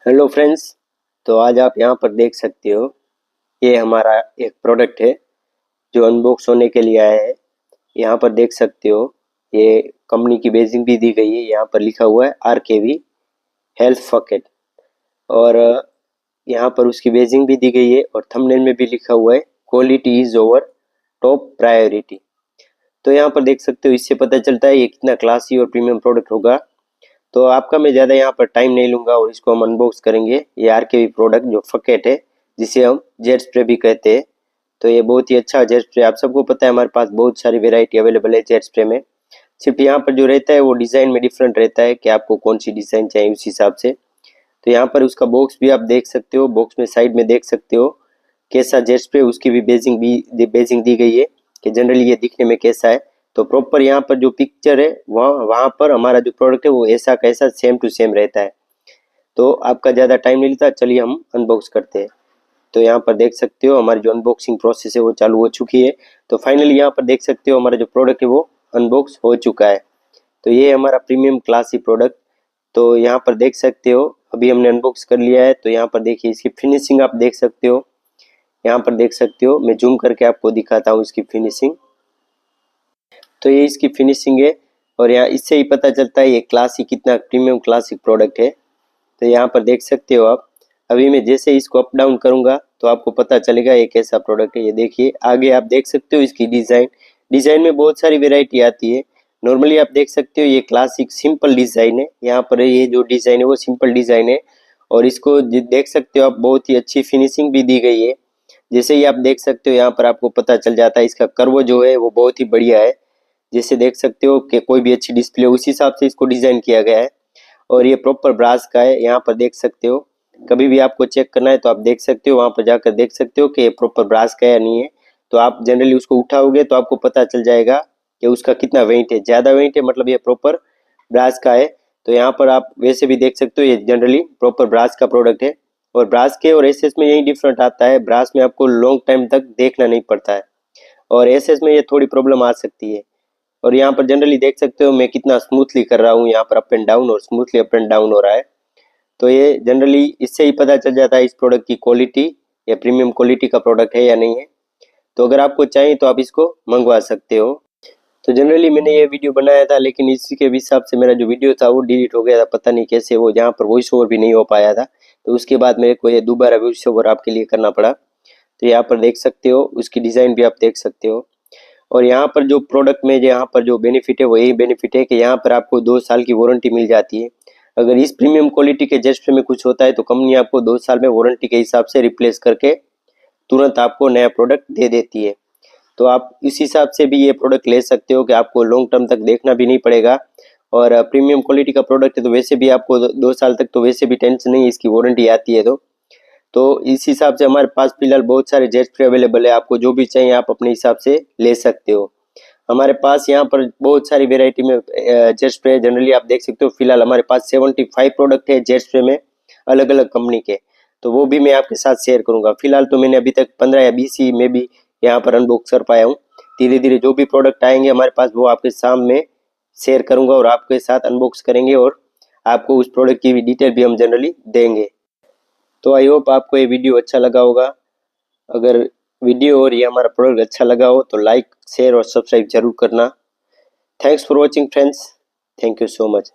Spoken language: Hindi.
Hello friends. तो आज आप यहाँ पर देख सकते हो, ये हमारा एक प्रोडक्ट है जो अनबॉक्स होने के लिए आया है। यहाँ पर देख सकते हो, ये कंपनी की बेजिंग भी दी गई है। यहाँ पर लिखा हुआ है RKV हेल्थ फकेट, और यहाँ पर उसकी बेजिंग भी दी गई है और थंबनेल में भी लिखा हुआ है quality is over top priority. तो यहाँ पर देख सकते हो, इससे पता चलता है ये कितना क्लासी और प्रीमियम प्रोडक्ट होगा। तो आपका मैं ज़्यादा यहाँ पर टाइम नहीं लूँगा और इसको हम अनबॉक्स करेंगे। ये RKV प्रोडक्ट जो फकेट है, जिसे हम जेट स्प्रे भी कहते हैं। तो ये बहुत ही अच्छा जेट स्प्रे, आप सबको पता है हमारे पास बहुत सारी वेराइटी अवेलेबल है जेट स्प्रे में। सिर्फ यहाँ पर जो रहता है वो डिज़ाइन में डिफरेंट रहता है कि आपको कौन सी डिज़ाइन चाहिए उस हिसाब से। तो यहाँ पर उसका बॉक्स भी आप देख सकते हो, बॉक्स में साइड में देख सकते हो कैसा जेट स्प्रे, उसकी भी बेजिंग दी गई है कि जनरली ये दिखने में कैसा है। तो प्रॉपर यहाँ पर जो पिक्चर है वहाँ पर हमारा जो प्रोडक्ट है वो ऐसा कैसा सेम टू सेम रहता है। तो आपका ज़्यादा टाइम नहीं लेता, चलिए हम अनबॉक्स करते हैं। तो यहाँ पर देख सकते हो हमारी जो अनबॉक्सिंग प्रोसेस है वो चालू हो चुकी है। तो फाइनली यहाँ पर देख सकते हो हमारा जो प्रोडक्ट है वो अनबॉक्स हो चुका है। तो ये हमारा प्रीमियम क्लासी प्रोडक्ट। तो यहाँ पर देख सकते हो अभी हमने अनबॉक्स कर लिया है। तो यहाँ पर देखिए इसकी फिनिशिंग आप देख सकते हो, यहाँ पर देख सकते हो, मैं जूम करके आपको दिखाता हूँ इसकी फिनिशिंग। तो ये इसकी फिनिशिंग है और यहाँ इससे ही पता चलता है ये क्लासिक कितना प्रीमियम क्लासिक प्रोडक्ट है। तो यहाँ पर देख सकते हो आप, अभी मैं जैसे इसको अप डाउन करूँगा तो आपको पता चलेगा ये कैसा प्रोडक्ट है। ये देखिए आगे आप देख सकते हो इसकी डिज़ाइन में बहुत सारी वेराइटी आती है। नॉर्मली आप देख सकते हो ये क्लासिक सिंपल डिज़ाइन है, यहाँ पर ये जो डिज़ाइन है वो सिंपल डिज़ाइन है। और इसको देख सकते हो आप, बहुत ही अच्छी फिनिशिंग भी दी गई है। जैसे ही आप देख सकते हो यहाँ पर आपको पता चल जाता है इसका कर्व जो है वो बहुत ही बढ़िया है। जैसे देख सकते हो कि कोई भी अच्छी डिस्प्ले उस हिसाब से इसको डिज़ाइन किया गया है। और ये प्रॉपर ब्रास का है, यहाँ पर देख सकते हो। कभी भी आपको चेक करना है तो आप देख सकते हो, वहाँ पर जाकर देख सकते हो कि ये प्रॉपर ब्रास का है या नहीं है। तो आप जनरली उसको उठाओगे तो आपको पता चल जाएगा कि उसका कितना वेट है। ज़्यादा वेट है मतलब ये प्रॉपर ब्रास का है। तो यहाँ पर आप वैसे भी देख सकते हो ये जनरली प्रॉपर ब्रास का प्रोडक्ट है। और ब्रास के और एसएस में यही डिफरेंट आता है, ब्रास में आपको लॉन्ग टाइम तक देखना नहीं पड़ता है और एसएस में ये थोड़ी प्रॉब्लम आ सकती है। और यहाँ पर जनरली देख सकते हो मैं कितना स्मूथली कर रहा हूँ, यहाँ पर अप एंड डाउन और स्मूथली अप एंड डाउन हो रहा है। तो ये जनरली इससे ही पता चल जाता है इस प्रोडक्ट की क्वालिटी, या प्रीमियम क्वालिटी का प्रोडक्ट है या नहीं है। तो अगर आपको चाहिए तो आप इसको मंगवा सकते हो। तो जनरली मैंने ये वीडियो बनाया था, लेकिन इसी के हिसाब से मेरा जो वीडियो था वो डिलीट हो गया था, पता नहीं कैसे, वो जहाँ पर वॉइस ओवर भी नहीं हो पाया था। तो उसके बाद मेरे को ये दोबारा वॉइस ओवर आपके लिए करना पड़ा। तो यहाँ पर देख सकते हो उसकी डिज़ाइन भी आप देख सकते हो। और यहाँ पर जो प्रोडक्ट में यहाँ पर जो बेनिफिट है वो यही बेनिफिट है कि यहाँ पर आपको 2 साल की वारंटी मिल जाती है। अगर इस प्रीमियम क्वालिटी के जेट में कुछ होता है तो कंपनी आपको 2 साल में वारंटी के हिसाब से रिप्लेस करके तुरंत आपको नया प्रोडक्ट दे देती है। तो आप इस हिसाब से भी ये प्रोडक्ट ले सकते हो कि आपको लॉन्ग टर्म तक देखना भी नहीं पड़ेगा। और प्रीमियम क्वालिटी का प्रोडक्ट है तो वैसे भी आपको 2 साल तक तो वैसे भी टेंशन नहीं, इसकी वारंटी आती है। तो इस हिसाब से हमारे पास फिलहाल बहुत सारे जेट स्प्रे अवेलेबल है, आपको जो भी चाहिए आप अपने हिसाब से ले सकते हो। हमारे पास यहाँ पर बहुत सारी वेराइटी में जेट स्प्रे जनरली आप देख सकते हो। फिलहाल हमारे पास 75 प्रोडक्ट है जेट स्प्रे में, अलग अलग कंपनी के। तो वो भी मैं आपके साथ शेयर करूंगा। फिलहाल तो मैंने अभी तक 15 या 20 ही में भी यहाँ पर अनबॉक्स कर पाया हूँ। धीरे धीरे जो भी प्रोडक्ट आएंगे हमारे पास वो आपके सामने शेयर करूंगा और आपके साथ अनबॉक्स करेंगे, और आपको उस प्रोडक्ट की भी डिटेल भी हम जनरली देंगे। तो आई होप आपको ये वीडियो अच्छा लगा होगा। अगर वीडियो और ये हमारा प्रोडक्ट अच्छा लगा हो तो लाइक, शेयर और सब्सक्राइब जरूर करना। Thanks for watching friends, thank you so much.